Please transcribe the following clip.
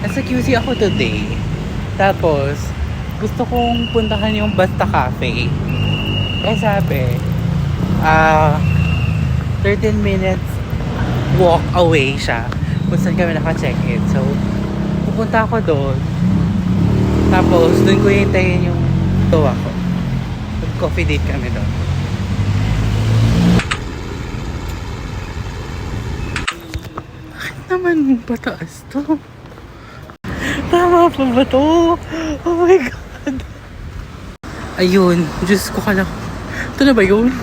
Nasa QC ako today. Tapos, gusto kong puntahan yung Basta Cafe. Eh sabi, 13 minutes walk away siya kung saan kami naka-check-in. So, pupunta ako doon. Tapos, doon ko hintayin yung tuwa ko. Mag-coffee date kami doon. Bakit naman pataas to? Tama pa ba to? Oh my God. Ayun, Diyos ko ka lang. Ito na ba yun?